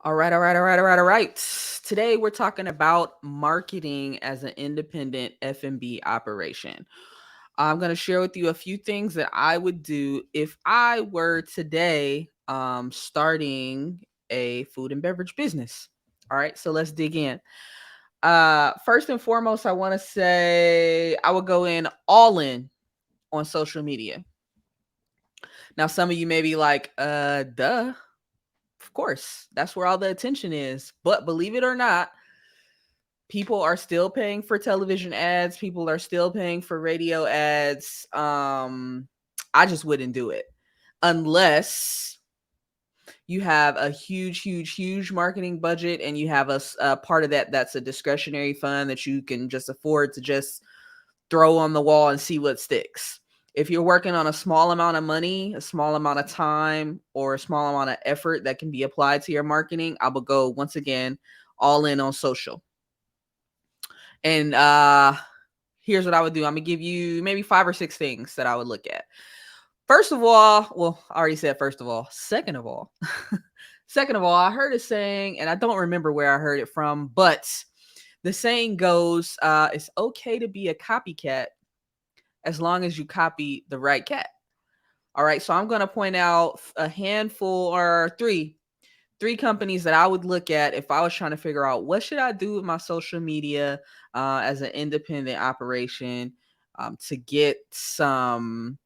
All right. Today we're talking about marketing as an independent F&B operation. I'm going to share with you a few things that I would do if I were today starting a food and beverage business. All right, so let's dig in. First and foremost, I want to say I would go in all in on social media. Now, some of you may be like, duh, of course, that's where all the attention is. But believe it or not, people are still paying for television ads. People are still paying for radio ads. I just wouldn't do it unless you have a huge marketing budget and you have a part of that's a discretionary fund that you can just afford to just throw on the wall and see what sticks. If you're working on a small amount of money, a small amount of time, or a small amount of effort that can be applied to your marketing, I would go once again all in on social. And here's what I would do. I'm gonna give you maybe 5 or 6 things that I would look at. First of all, well, I already said first of all. Second of all, I heard a saying, and I don't remember where I heard it from, but the saying goes, it's okay to be a copycat as long as you copy the right cat. All right, so I'm going to point out a handful or three companies that I would look at if I was trying to figure out what should I do with my social media as an independent operation to get some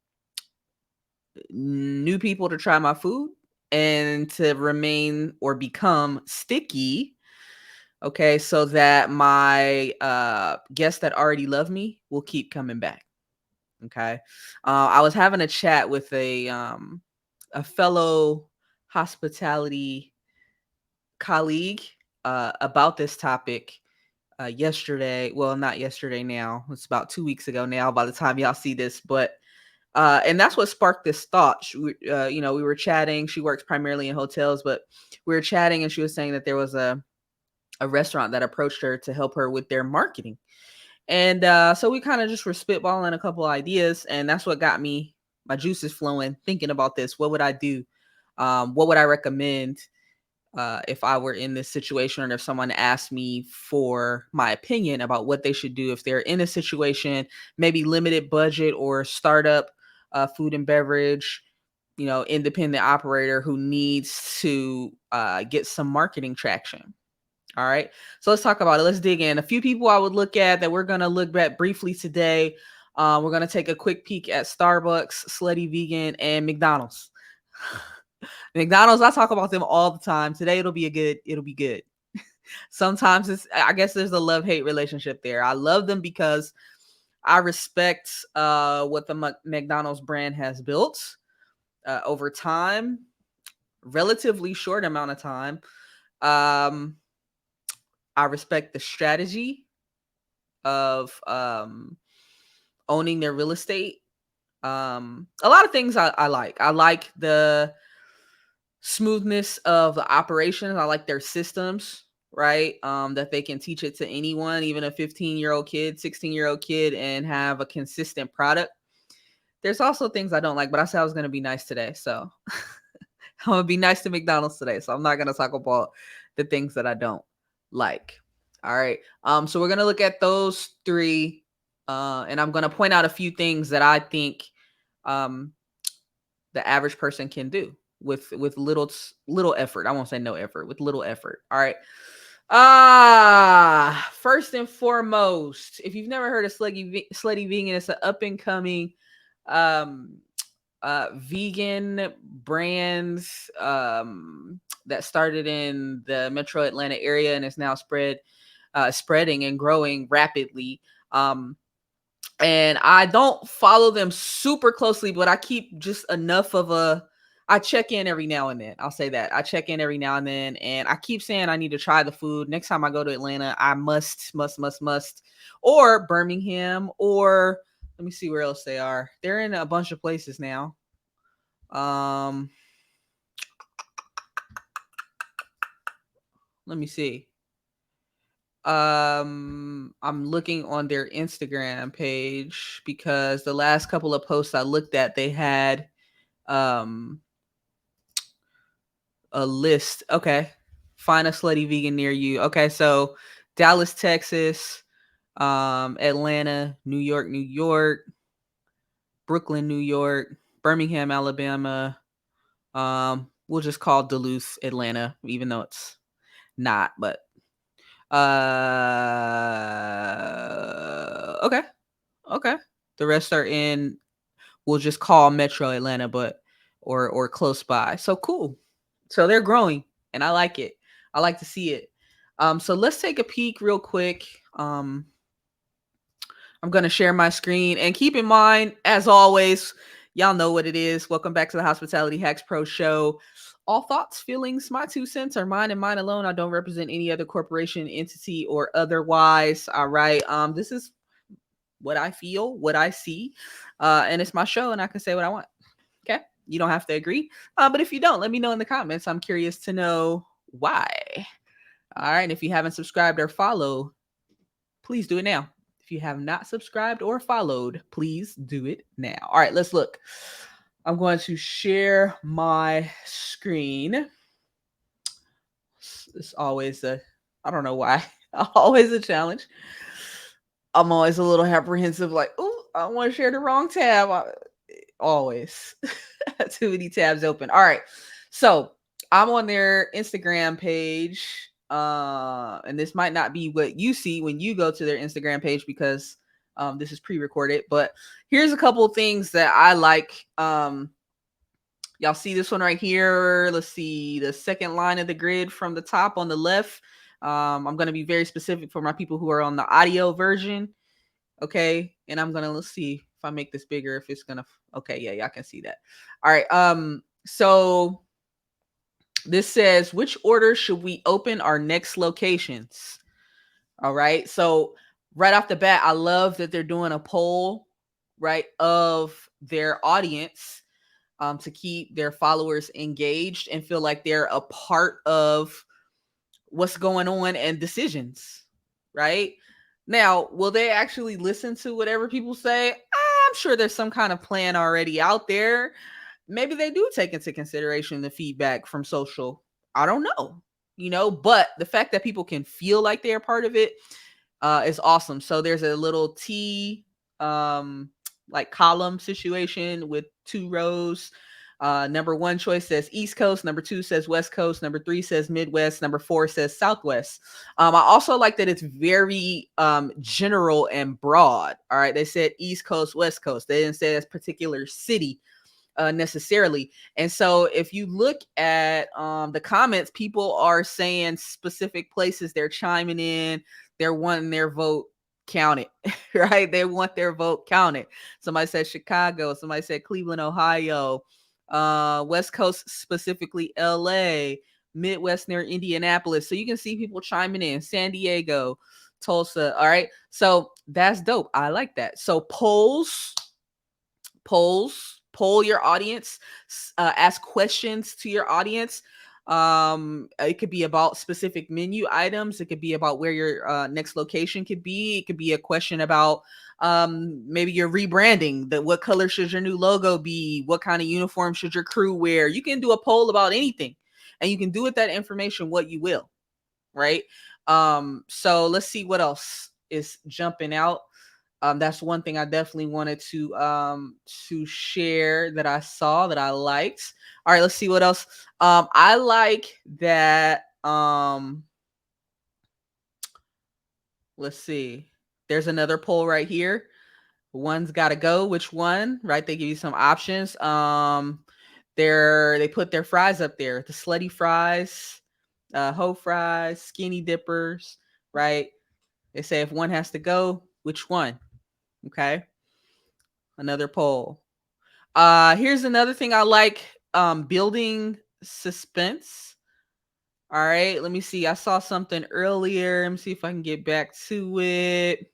new people to try my food and to remain or become sticky. Okay, so that my guests that already love me will keep coming back. Okay. I was having a chat with a fellow hospitality colleague about this topic yesterday. Well, not yesterday now. It's about 2 weeks ago now by the time y'all see this. But and that's what sparked this thought. We were chatting. She works primarily in hotels, but we were chatting and she was saying that there was a restaurant that approached her to help her with their marketing. And so we kind of just were spitballing a couple ideas, and that's what got me my juices flowing, thinking about this. What would I do? What would I recommend if I were in this situation, or if someone asked me for my opinion about what they should do if they're in a situation, maybe limited budget or startup food and beverage, independent operator who needs to get some marketing traction. All right. So let's talk about it. Let's dig in. A few people I would look at that we're going to look at briefly today. We're going to take a quick peek at Starbucks, Slutty Vegan, and McDonald's. McDonald's, I talk about them all the time. Today it'll be good. Sometimes I guess there's a love-hate relationship there. I love them because I respect what the McDonald's brand has built over time, relatively short amount of time. I respect the strategy of owning their real estate. A lot of things I like. I like the smoothness of the operations. I like their systems, right? That they can teach it to anyone, even a 15-year-old kid, 16-year-old kid, and have a consistent product. There's also things I don't like, but I said I was going to be nice today. So I'm going to be nice to McDonald's today. So I'm not going to talk about the things that I don't like. All right. So we're going to look at those three. And I'm going to point out a few things that I think the average person can do with little effort. I won't say no effort, with little effort. All right. First and foremost, if you've never heard of Slutty Vegan, it's an up and coming vegan brand that started in the metro Atlanta area and is now spreading and growing rapidly. And I don't follow them super closely, but I keep just enough of I check in every now and then. I'll say that. I check in every now and then, and I keep saying I need to try the food. Next time I go to Atlanta, I must, or Birmingham, or let me see where else they are. They're in a bunch of places now. Let me see. I'm looking on their Instagram page because the last couple of posts I looked at, they had a list. Okay. Find a slutty vegan near you. Okay, so Dallas, Texas, Atlanta, New York, Brooklyn, New York, Birmingham, Alabama. We'll just call Duluth, Atlanta, even though it's not, but okay. Okay. The rest are in, we'll just call Metro Atlanta, but or close by. So cool. So they're growing and I like it. I like to see it. So let's take a peek real quick. I'm going to share my screen and keep in mind, as always, y'all know what it is. Welcome back to the Hospitality Hacks Pro Show. All thoughts, feelings, my 2 cents are mine and mine alone. I don't represent any other corporation, entity, or otherwise. All right. This is what I feel, what I see, and it's my show, and I can say what I want. Okay, you don't have to agree, but if you don't, let me know in the comments. I'm curious to know why. All right, and if you haven't subscribed or followed, please do it now. If you have not subscribed or followed, please do it now. All right, let's look. I'm going to share my screen. It's always I don't know why, always a challenge. I'm always a little apprehensive, like, oh, I don't want to share the wrong tab. Always. Too many tabs open. All right. So I'm on their Instagram page. And this might not be what you see when you go to their Instagram page because this is pre-recorded. But here's a couple of things that I like. Y'all see this one right here. Let's see the second line of the grid from the top on the left. I'm going to be very specific for my people who are on the audio version. Okay. And I'm going to, let's see if I make this bigger, if it's going to, okay. Yeah, y'all can see that. All right. So this says, which order should we open our next locations? All right. So right off the bat, I love that they're doing a poll, right, of their audience to keep their followers engaged and feel like they're a part of what's going on and decisions, right? Now, will they actually listen to whatever people say? I'm sure there's some kind of plan already out there. Maybe they do take into consideration the feedback from social. I don't know, but the fact that people can feel like they're part of it is awesome. So there's a little T like column situation with 2 rows. Number 1 choice says East Coast. Number 2 says West Coast. Number 3 says Midwest. Number 4 says Southwest. I also like that it's very general and broad. All right. They said East Coast, West Coast. They didn't say this particular city necessarily. And so if you look at the comments, people are saying specific places they're chiming in. They're wanting their vote counted, right? They want their vote counted. Somebody said Chicago. Somebody said Cleveland, Ohio. West Coast, specifically LA, Midwest near Indianapolis. So you can see people chiming in. San Diego, Tulsa. All right. So that's dope. I like that. So poll your audience, ask questions to your audience. It could be about specific menu items. It could be about where your next location could be. It could be a question about maybe you're rebranding. What color should your new logo be? What kind of uniform should your crew wear? You can do a poll about anything, and you can do with that information what you will, right? So let's see what else is jumping out. That's one thing I definitely wanted to share that I saw that I liked. All right, let's see what else. I like that. Let's see. There's another poll right here. One's got to go. Which one? Right? They give you some options. They put their fries up there. The slutty fries, hoe fries, skinny dippers. Right? They say if one has to go, which one? Okay. Another poll. Here's another thing I like, building suspense. All right, let me see. I saw something earlier. Let me see if I can get back to it.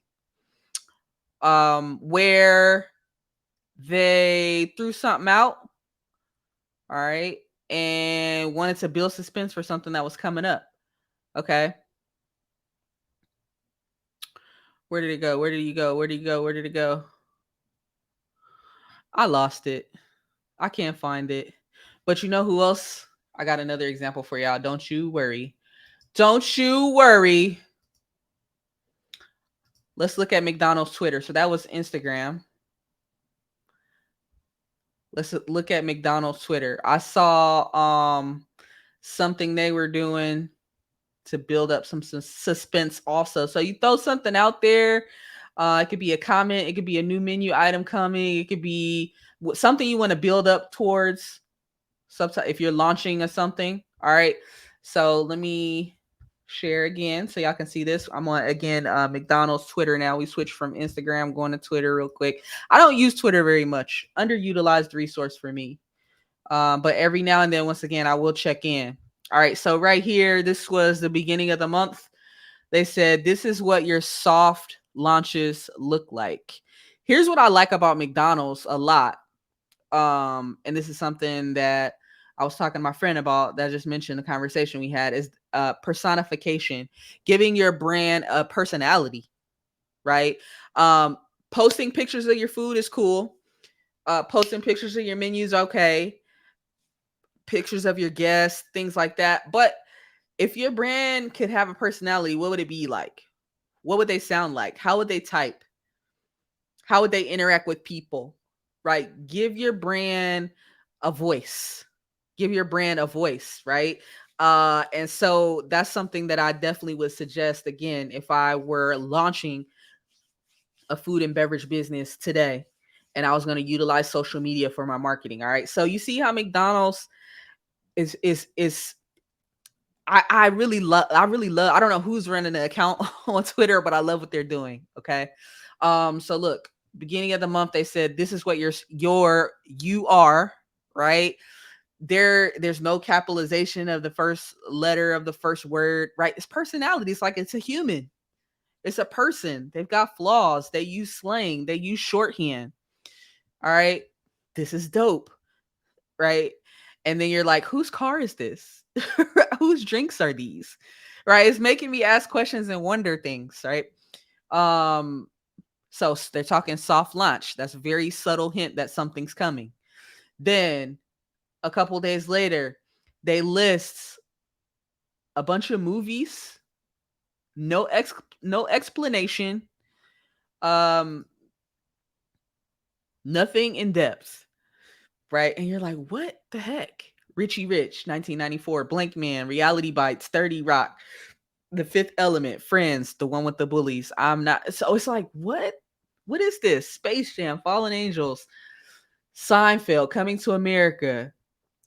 Where they threw something out, all right, and wanted to build suspense for something that was coming up. Okay. Where did it go? Where did you go? Where did you go? Where did it go? I lost it. I can't find it. But you know who else? I got another example for y'all. Don't you worry. Don't you worry. Let's look at McDonald's Twitter. So that was Instagram. Let's look at McDonald's Twitter. I saw something they were doing to build up some suspense also. So you throw something out there. It could be a comment. It could be a new menu item coming. It could be something you want to build up towards. If you're launching or something. All right. So let me share again so y'all can see this. I'm on again McDonald's Twitter now. We switched from Instagram going to Twitter real quick. I don't use Twitter very much. Underutilized resource for me. But every now and then, once again, I will check in. All right. So right here, this was the beginning of the month. They said this is what your soft launches look like. Here's what I like about McDonald's a lot. And this is something that I was talking to my friend about that I just mentioned the conversation we had is personification, giving your brand a personality, right? Um, Posting pictures of your food is cool. Posting pictures of your menus, okay. Pictures of your guests, things like that. But if your brand could have a personality, what would it be like? What would they sound like? How would they type? How would they interact with people? Right? Give your brand a voice. Give your brand a voice, right? And so that's something that I definitely would suggest again if I were launching a food and beverage business today and I was going to utilize social media for my marketing. All right. So you see how McDonald's is I really love I don't know who's running the account on Twitter, but I love what they're doing. Okay. So look, beginning of the month, they said this is what you are, right? There's no capitalization of the first letter of the first word, right? It's personality. It's like it's a human. It's a person. They've got flaws. They use slang. They use shorthand. All right. This is dope, right? And then you're like, whose car is this? Whose drinks are these? Right? It's making me ask questions and wonder things, right? Um, so they're talking soft launch. That's a very subtle hint that something's coming. Then a couple days later, they list a bunch of movies, no explanation, um, nothing in depth, right? And you're like, what the heck? Richie Rich, 1994, Blank Man, Reality Bites, 30 Rock, The Fifth Element, Friends, the one with the bullies. I'm not. So it's like, what? What is this? Space Jam, Fallen Angels, Seinfeld, Coming to America.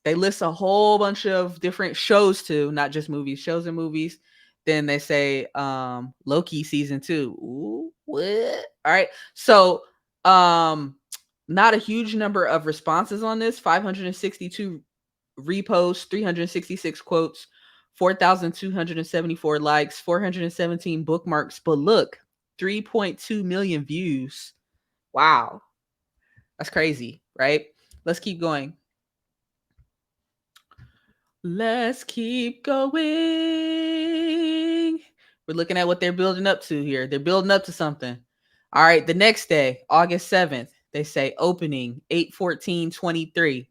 They list a whole bunch of different shows too, not just movies, shows and movies. Then they say Loki season 2. Ooh, what? All right. So not a huge number of responses on this. 562 reposts, 366 quotes, 4,274 likes, 417 bookmarks. But look, 3.2 million views. Wow. That's crazy, right? Let's keep going. Let's keep going. We're looking at what they're building up to here. They're building up to something. All right, the next day, August 7th, they say opening 8/14/23.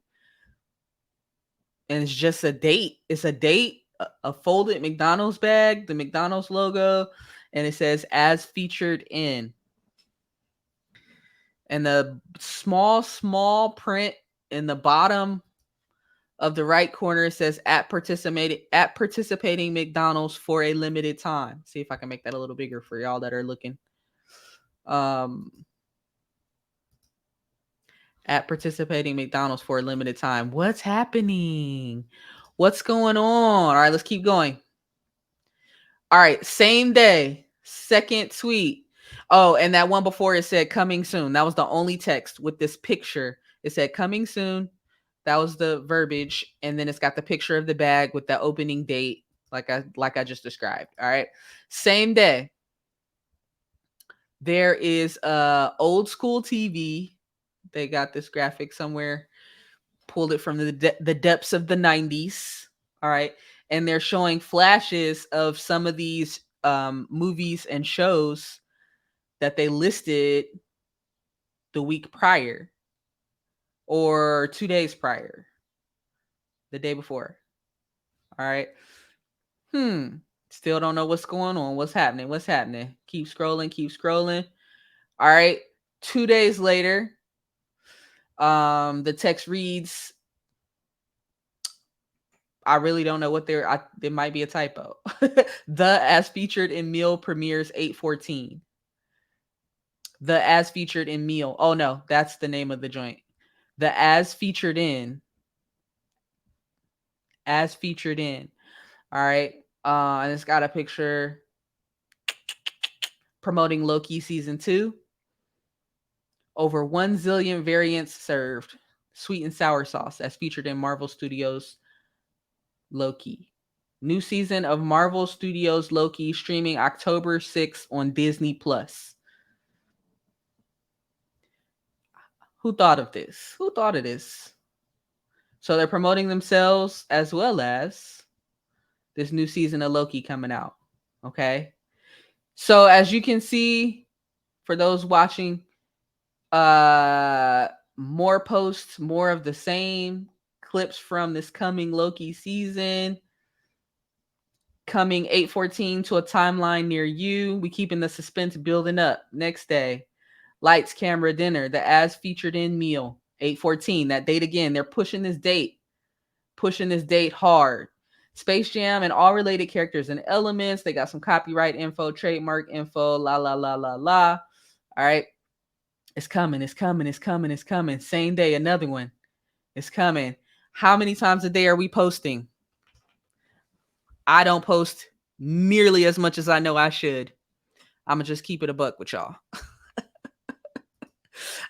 And it's just a date. It's a date, a folded McDonald's bag, the McDonald's logo, and it says as featured in. And the small print in the bottom of the right corner, it says at participating McDonald's for a limited time. See if I can make that a little bigger for y'all that are looking. Um, at participating McDonald's for a limited time. What's happening? What's going on? All right, let's keep going. All right, same day, second tweet. Oh, and that one before it said coming soon. That was the only text with this picture. It said coming soon. That was the verbiage, and then it's got the picture of the bag with the opening date, like I just described. All right, same day. There is old school TV. They got this graphic somewhere, pulled it from the depths of the 90s. All right, and they're showing flashes of some of these movies and shows that they listed the week prior or 2 days prior, the day before. All right. Still don't know what's going on. What's happening? What's happening? Keep scrolling, keep scrolling. All right. 2 days later, the text reads, I really don't know what there might be a typo. The as featured in meal premieres 8/14. The as featured in meal. Oh no, that's the name of the joint. The as featured in. As featured in. All right. And it's got a picture promoting Loki season 2. Over 1 zillion variants served. Sweet and sour sauce as featured in Marvel Studios Loki. New season of Marvel Studios Loki streaming October 6th on Disney Plus. Who thought of this? Who thought of this? So they're promoting themselves as well as this new season of Loki coming out. Okay. So as you can see, for those watching, more posts, more of the same clips from this coming Loki season. Coming 8/14 to a timeline near you. We keeping the suspense building up. Next day, lights, camera, dinner. The as featured in meal 8/14. That date again. They're pushing this date hard. Space Jam and all related characters and elements. They got some copyright info, trademark info, la la la la la. All right. It's coming, it's coming, it's coming, it's coming. Same day, another one. It's coming. How many times a day are we posting? I don't post nearly as much as I know I should. I'm going to just keep it a buck with y'all.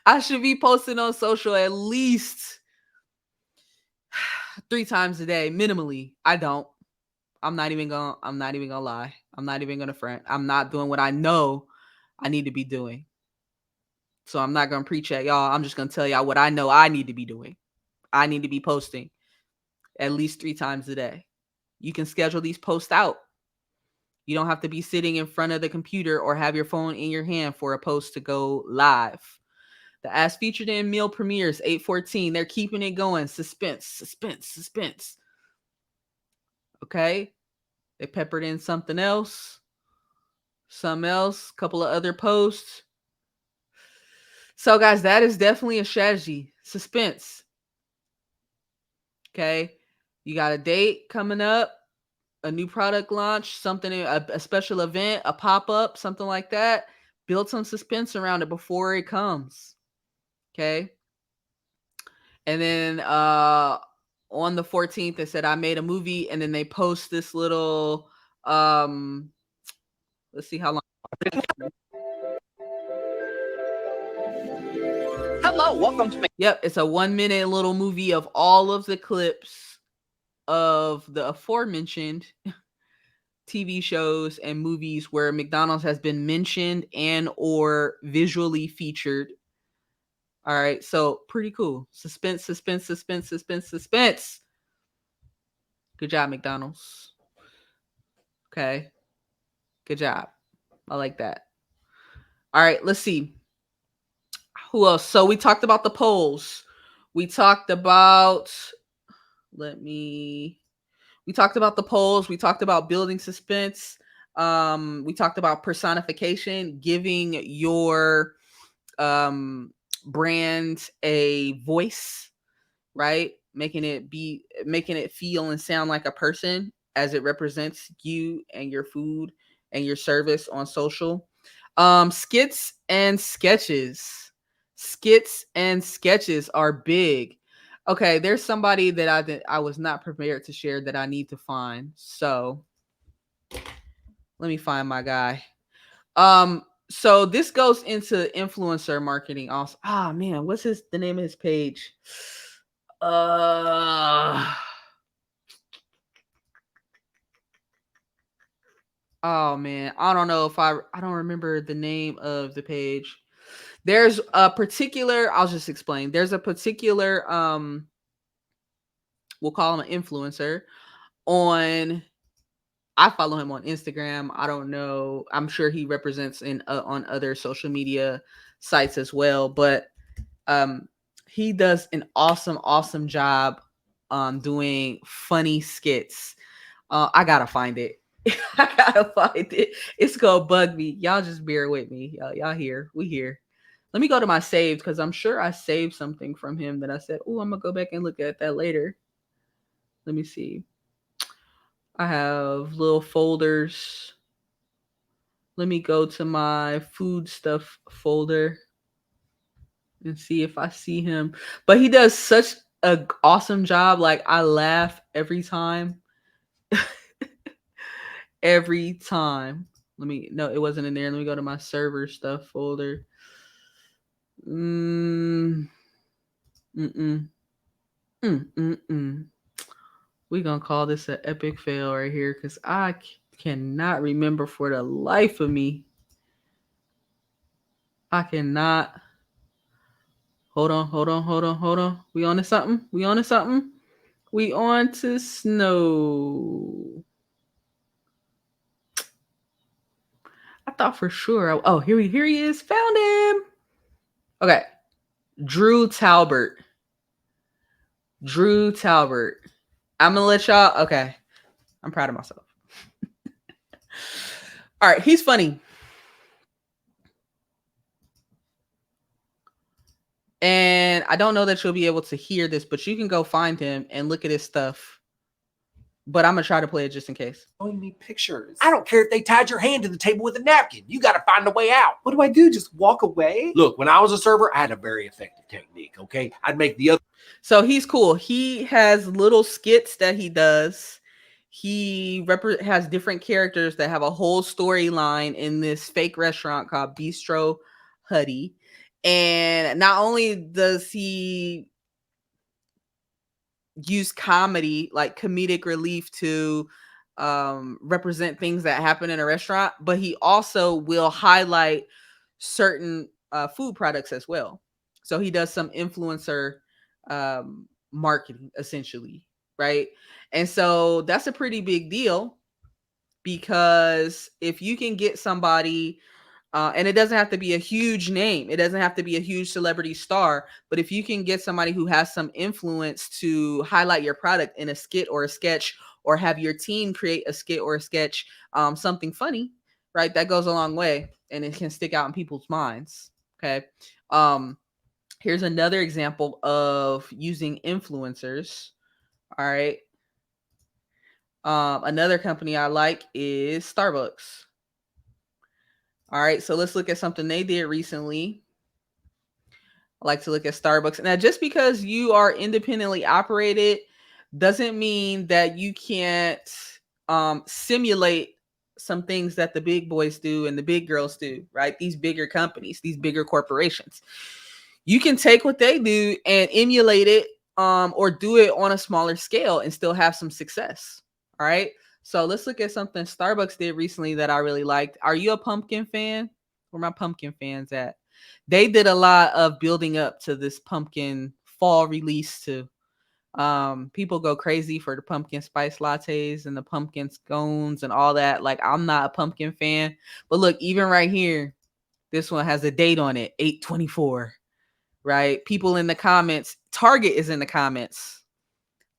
I should be posting on social at least 3 times a day, minimally. I don't. I'm not even gonna lie. I'm not even gonna front. I'm not doing what I know I need to be doing. So I'm not gonna preach at y'all. I'm just gonna tell y'all what I know I need to be doing. I need to be posting at least 3 times a day. You can schedule these posts out. You don't have to be sitting in front of the computer or have your phone in your hand for a post to go live. The as featured in meal premieres 8/14. They're keeping it going. Suspense, suspense, suspense. Okay. They peppered in something else. Couple of other posts. So, guys, that is definitely a strategy. Suspense. Okay. You got a date coming up, a new product launch, something, a special event, a pop-up, something like that. Build some suspense around it before it comes. Okay. And then on the 14th, they said I made a movie, and then they post this little let's see how long. Hello, welcome to me. Yep, it's a 1-minute little movie of all of the clips of the aforementioned TV shows and movies where McDonald's has been mentioned and or visually featured. All right, so pretty cool. Suspense, suspense, suspense, suspense, suspense. Good job, McDonald's. Okay. Good job. I like that. All right, let's see. Who else? So we talked about the polls. We talked about we talked about the polls. We talked about building suspense. We talked about personification, giving your brand a voice, right? Making it feel and sound like a person as it represents you and your food and your service on social. Skits and sketches. Skits and sketches are big. Okay, there's somebody that I was not prepared to share that I need to find. So let me find my guy. So this goes into influencer marketing also. Ah man, what's the name of his page? Oh man, I don't know if I don't remember the name of the page. There's a particular, I'll just explain. There's a particular we'll call him an influencer on I follow him on Instagram. I don't know. I'm sure he represents on other social media sites as well, but he does an awesome job doing funny skits. I gotta find it. I gotta find it. It's gonna bug me. Y'all just bear with me. Y'all here. We here. Let me go to my saved because I'm sure I saved something from him that I said, oh, I'm gonna go back and look at that later. Let me see. I have little folders. Let me go to my food stuff folder and see if I see him. But he does such a awesome job. Like I laugh every time. Every time. Let me no, it wasn't in there. Let me go to my server stuff folder. Mm, mm-mm. Mm-mm-mm. We gonna call this an epic fail right here because cannot remember for the life of me. I cannot. Hold on, hold on, hold on, hold on. We on to something? We on to something? We on to snow. I thought for sure. Oh, here he is. Found him. Okay, Drew Talbert. Drew Talbert. I'm gonna let y'all. Okay, I'm proud of myself. All right, he's funny. And I don't know that you'll be able to hear this, but you can go find him and look at his stuff. But I'm gonna try to play it just in case. Showing me pictures. I don't care if they tied your hand to the table with a napkin. You got to find a way out. What do I do? Just walk away? Look, when I was a server, I had a very effective technique, okay? I'd make the other. So he's cool. He has little skits that he does. He has different characters that have a whole storyline in this fake restaurant called Bistro Huddy. And not only does he use comedy, like comedic relief to represent things that happen in a restaurant, but he also will highlight certain food products as well. So he does some influencer marketing essentially, right? And so that's a pretty big deal because if you can get somebody and it doesn't have to be a huge name. It doesn't have to be a huge celebrity star. But if you can get somebody who has some influence to highlight your product in a skit or a sketch, or have your team create a skit or a sketch, something funny, right? That goes a long way and it can stick out in people's minds. Okay. Here's another example of using influencers. All right. Another company I like is Starbucks. All right, so let's look at something they did recently. I like to look at Starbucks. Now, just because you are independently operated doesn't mean that you can't simulate some things that the big boys do and the big girls do, right? These bigger companies, these bigger corporations. You can take what they do and emulate it or do it on a smaller scale and still have some success. All right. So let's look at something Starbucks did recently that I really liked. Are you a pumpkin fan? Where my pumpkin fans at? They did a lot of building up to this pumpkin fall release too. People go crazy for the pumpkin spice lattes and the pumpkin scones and all that. Like I'm not a pumpkin fan, but look, even right here, this one has a date on it, 8/24, right? People in the comments, Target is in the comments.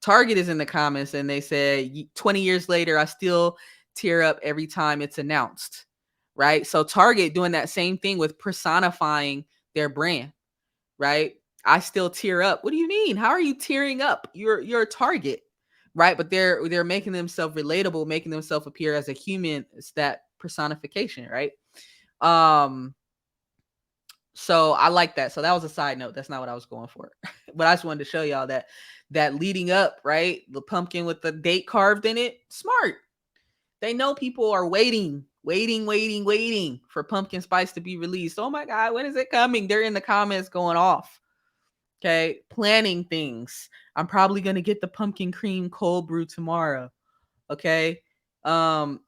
Target is in the comments and they say 20 years later, I still tear up every time it's announced, right? So Target doing that same thing with personifying their brand, right? I still tear up. What do you mean? How are you tearing up? You're a Target, right? But they're making themselves relatable, making themselves appear as a human. It's that personification, right? Um, so I like that. So that was a side note. That's not what I was going for. But I just wanted to show y'all that leading up, right? The pumpkin with the date carved in it. Smart. They know people are waiting for pumpkin spice to be released. Oh my God, when is it coming? They're in the comments going off. Okay. Planning things. I'm probably gonna get the pumpkin cream cold brew tomorrow. Okay. Um,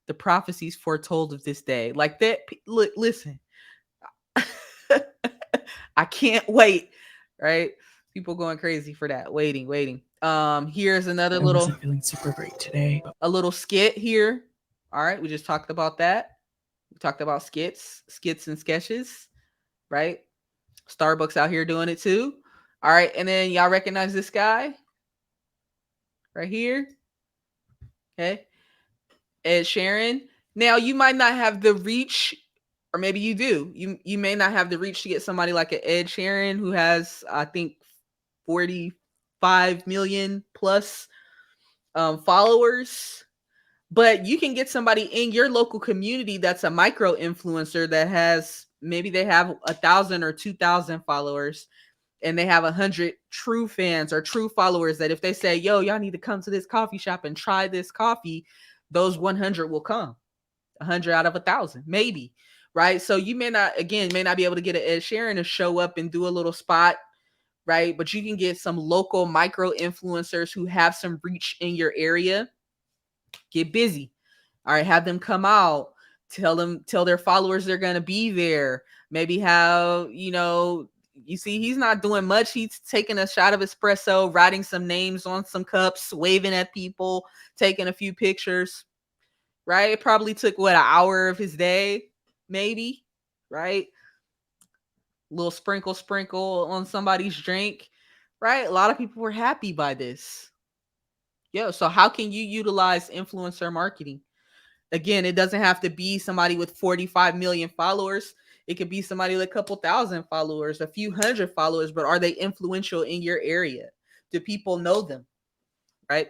the prophecies foretold of this day. Like that. Look, listen. I can't wait. Right? People going crazy for that. Waiting. Here's another little. I wasn't feeling super great today. A little skit here. All right, we just talked about that. We talked about skits and sketches, right? Starbucks out here doing it too. All right, and then y'all recognize this guy right here. Okay. Ed Sheeran. Now you might not have the reach, or maybe you do. You may not have the reach to get somebody like an Ed Sheeran who has, I think, 45 million plus followers. But you can get somebody in your local community that's a micro influencer that has, maybe they have 1,000 or 2,000 followers, and they have 100 true fans or true followers that if they say, yo, y'all need to come to this coffee shop and try this coffee, those 100 will come. 100 out of 1,000, maybe. Right. So you may not be able to get an Ed Sheeran to show up and do a little spot. Right. But you can get some local micro influencers who have some reach in your area. Get busy. All right. Have them come out. Tell their followers they're going to be there. Maybe have, you see, he's not doing much. He's taking a shot of espresso, writing some names on some cups, waving at people, taking a few pictures. Right? It probably took an hour of his day, maybe, right? A little sprinkle on somebody's drink, right? A lot of people were happy by this. Yeah. So how can you utilize influencer marketing? Again, it doesn't have to be somebody with 45 million followers. It could be somebody with a couple thousand followers, a few hundred followers, but are they influential in your area? Do people know them? Right?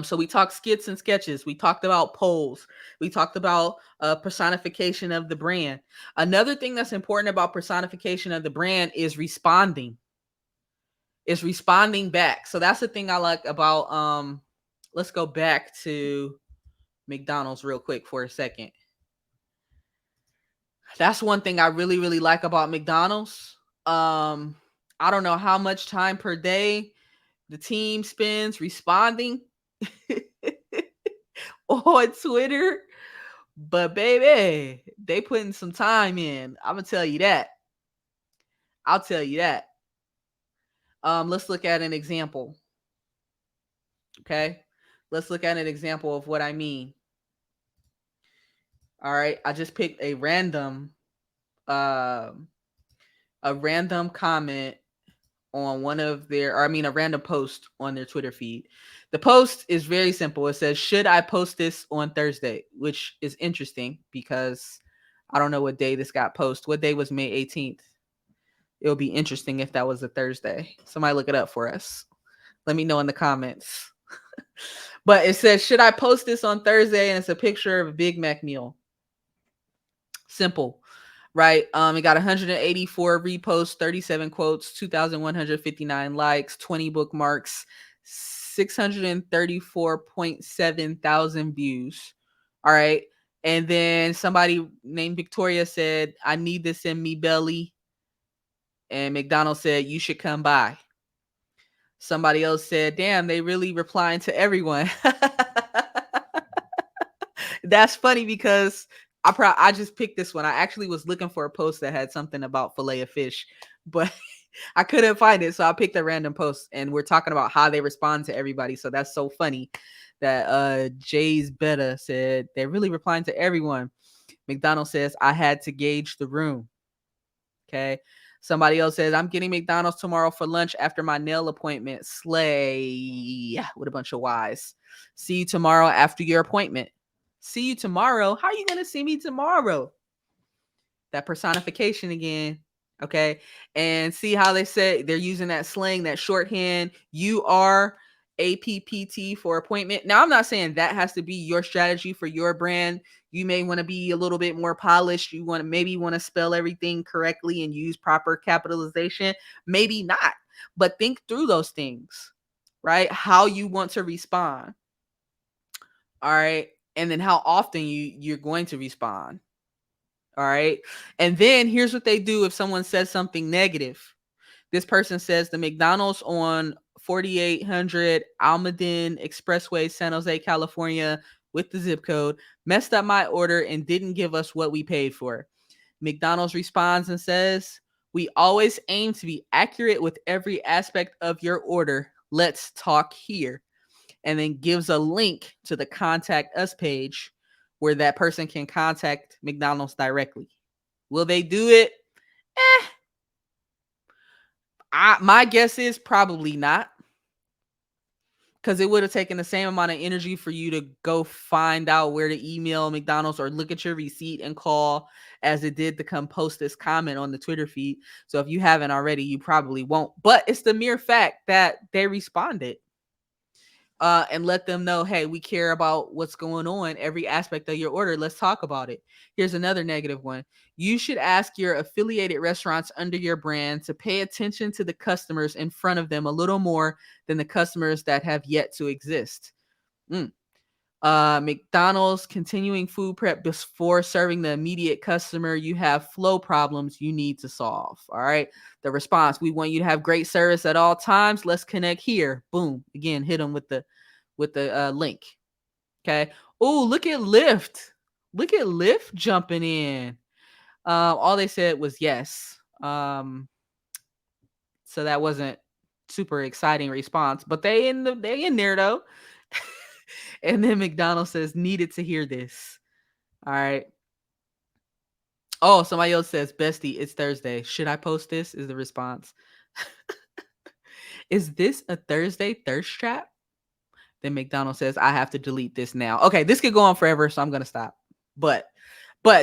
So we talked skits and sketches. We talked about polls. We talked about personification of the brand. Another thing that's important about personification of the brand is responding. Is responding back. So that's the thing I like about. Let's go back to McDonald's real quick for a second. That's one thing I really, really like about McDonald's. I don't know how much time per day the team spends responding on Twitter, but baby, they putting some time in. I'm gonna tell you that. I'll tell you that. Let's look at an example. Okay, let's look at an example of what I mean. All right, I just picked uh, a random comment on one of their, or I mean, a random post on their Twitter feed. The post is very simple. It says, "Should I post this on Thursday?" Which is interesting because I don't know what day this got posted. What day was May 18th? It would be interesting if that was a Thursday. Somebody look it up for us. Let me know in the comments. But it says, "Should I post this on Thursday?" And it's a picture of a Big Mac meal. Simple. Right. It got 184 reposts, 37 quotes, 2,159 likes, 20 bookmarks, 634.7 thousand views. All right. And then somebody named Victoria said, "I need this in me belly." And McDonald's said, "You should come by." Somebody else said, "Damn, they really replying to everyone." That's funny because I just picked this one. I actually was looking for a post that had something about fillet of fish, but I couldn't find it. So I picked a random post, and we're talking about how they respond to everybody. So that's so funny that Jay's Betta said they're really replying to everyone. McDonald says, "I had to gauge the room." Okay. Somebody else says, "I'm getting McDonald's tomorrow for lunch after my nail appointment." Slay with a bunch of Y's. "See you tomorrow after your appointment." See you tomorrow. How are you going to see me tomorrow? That personification again. Okay. And see how they say they're using that slang, that shorthand. You are APPT for appointment. Now, I'm not saying that has to be your strategy for your brand. You may want to be a little bit more polished. You maybe want to spell everything correctly and use proper capitalization. Maybe not. But think through those things, right? How you want to respond. All right. And then how often you're going to respond. All right. And then here's what they do if someone says something negative. This person says the McDonald's on 4800 Almaden Expressway, San Jose, California, with the zip code, messed up my order and didn't give us what we paid for. McDonald's responds and says, "We always aim to be accurate with every aspect of your order. Let's talk here." And then gives a link to the contact us page where that person can contact McDonald's directly. Will they do it? My guess is probably not. because it would have taken the same amount of energy for you to go find out where to email McDonald's or look at your receipt and call as it did to come post this comment on the Twitter feed. So if you haven't already, you probably won't. But it's the mere fact that they responded and let them know, hey, we care about what's going on, every aspect of your order. Let's talk about it. Here's another negative one. You should ask your affiliated restaurants under your brand to pay attention to the customers in front of them a little more than the customers that have yet to exist. Mm. McDonald's continuing food prep before serving the immediate customer. You have flow problems you need to solve. All right. The response: we want you to have great service at all times. Let's connect here. Boom. Again, hit them with the link. Okay. Oh, look at Lyft. Look at Lyft jumping in. All they said was yes. So that wasn't super exciting response, but they in there though. And then McDonald's says, needed to hear this. All right. Oh, somebody else says, bestie, it's Thursday. Should I post this? Is the response. Is this a Thursday thirst trap? Then McDonald's says, I have to delete this now. Okay, this could go on forever, so I'm going to stop. But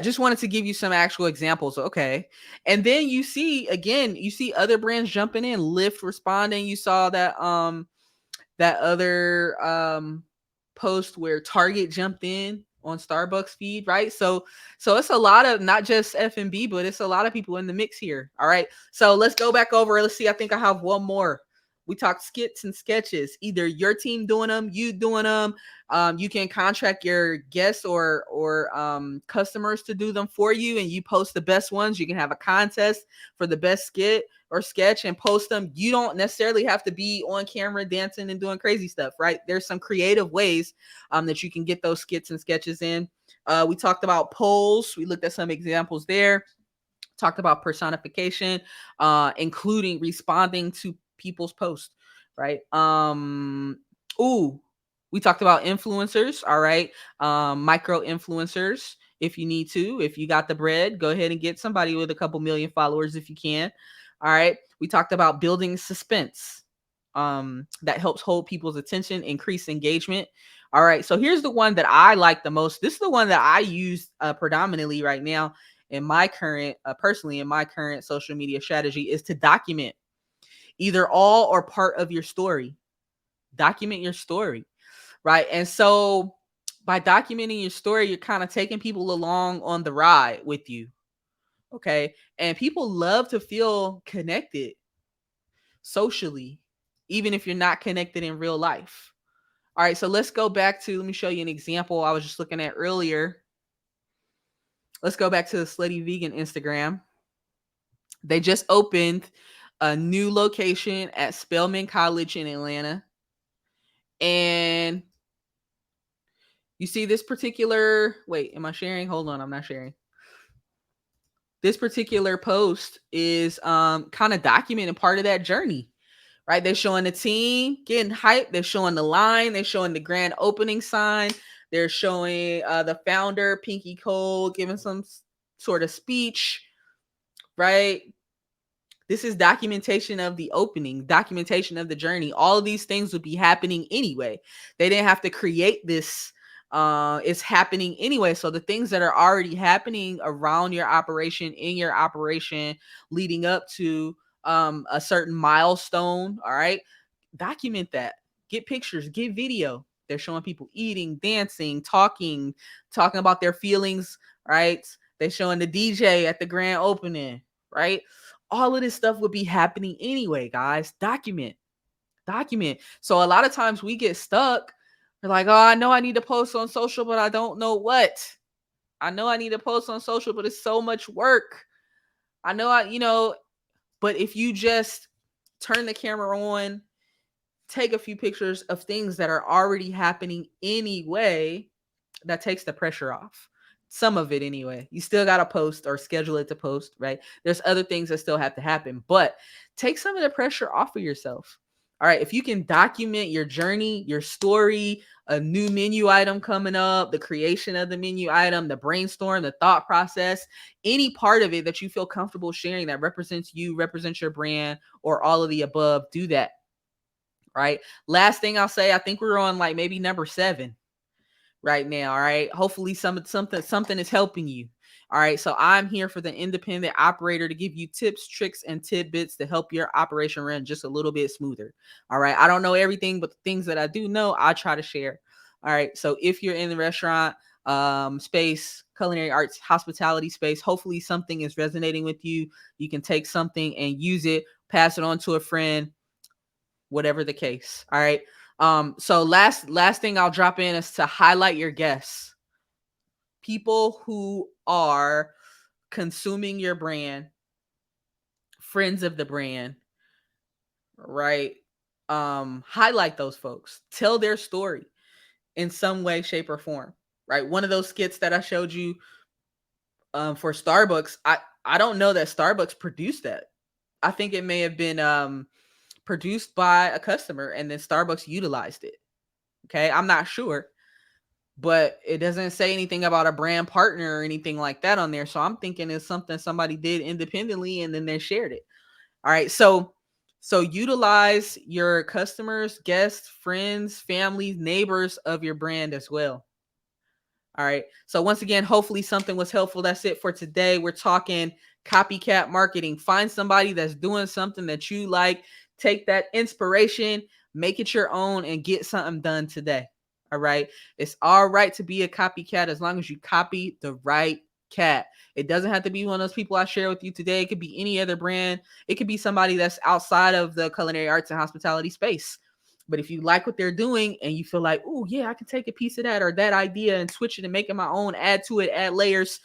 just wanted to give you some actual examples. Okay. And then you see, again, you see other brands jumping in, Lyft responding. You saw that other post where Target jumped in on Starbucks feed, right? So it's a lot of not just F&B, but it's a lot of people in the mix here. All right. So let's go back over. Let's see. I think I have one more. We talked skits and sketches. Either your team doing them, you doing them. You can contract your guests or customers to do them for you, and you post the best ones. You can have a contest for the best skit or sketch and post them. You don't necessarily have to be on camera dancing and doing crazy stuff, right? There's some creative ways that you can get those skits and sketches in. We talked about polls. We looked at some examples there. Talked about personification, including responding to people's posts, right? We talked about influencers, all right? Micro influencers, if you need to. If you got the bread, go ahead and get somebody with a couple million followers if you can. All right. We talked about building suspense. That helps hold people's attention, increase engagement. All right. So here's the one that I like the most. This is the one that I use predominantly right now in my current, personally, in my current social media strategy, is to document either all or part of your story. Document your story, right? And so by documenting your story, you're kind of taking people along on the ride with you. Okay. And people love to feel connected socially, even if you're not connected in real life. All right. So let's go back to, let me show you an example I was just looking at earlier. Let's go back to the Slutty Vegan Instagram. They just opened a new location at Spelman College in Atlanta. And you see this particular, wait, am I sharing? Hold on, I'm not sharing. This particular post is kind of documenting part of that journey, right? They're showing the team getting hyped. They're showing the line. They're showing the grand opening sign. They're showing the founder, Pinky Cole, giving some sort of speech, right? This is documentation of the opening, documentation of the journey. All of these things would be happening anyway. They didn't have to create this. It's happening anyway. So the things that are already happening around your operation, in your operation, leading up to a certain milestone, all right, document that. Get pictures, get video. They're showing people eating, dancing, talking about their feelings, right? They're showing the DJ at the grand opening, right? All of this stuff would be happening anyway, guys. Document. So a lot of times we get stuck. We're like, oh, I know I need to post on social, but I don't know what. I know I need to post on social, but it's so much work. I know but if you just turn the camera on, take a few pictures of things that are already happening anyway, that takes the pressure off. Some of it anyway. You still got to post or schedule it to post, right? There's other things that still have to happen, but take some of the pressure off of yourself. All right. If you can document your journey, your story, a new menu item coming up, the creation of the menu item, the brainstorm, the thought process, any part of it that you feel comfortable sharing that represents you, represents your brand, or all of the above, do that. right? Last thing I'll say, I think we're on like maybe number 7 right now. All right. Hopefully something is helping you. All right. So I'm here for the independent operator to give you tips, tricks, and tidbits to help your operation run just a little bit smoother. All right. I don't know everything, but the things that I do know, I try to share. All right. So if you're in the restaurant space, culinary arts, hospitality space, hopefully something is resonating with you. You can take something and use it, pass it on to a friend, whatever the case. All right. So last thing I'll drop in is to highlight your guests. People who are consuming your brand, friends of the brand, right? Highlight those folks. Tell their story in some way, shape, or form. Right. One of those skits that I showed you for Starbucks, I don't know that Starbucks produced that. I think it may have been produced by a customer and then Starbucks utilized it. Okay. I'm not sure, but it doesn't say anything about a brand partner or anything like that on there. So I'm thinking it's something somebody did independently and then they shared it. All right. So utilize your customers, guests, friends, families, neighbors of your brand as well. All right. So once again, hopefully something was helpful. That's it for today. We're talking copycat marketing. Find somebody that's doing something that you like. Take that inspiration, make it your own, and get something done today. All right. It's all right to be a copycat as long as you copy the right cat. It doesn't have to be one of those people I share with you today. It could be any other brand. It could be somebody that's outside of the culinary arts and hospitality space. But if you like what they're doing and you feel like, oh, yeah, I can take a piece of that or that idea and switch it and make it my own, add to it, add layers,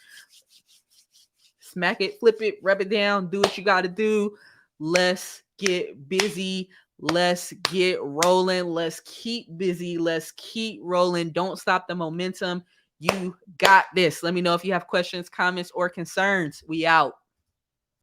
smack it, flip it, rub it down, do what you got to do. Let's get busy. Let's get rolling. Let's keep busy. Let's keep rolling. Don't stop the momentum. You got this. Let me know if you have questions, comments, or concerns. We out.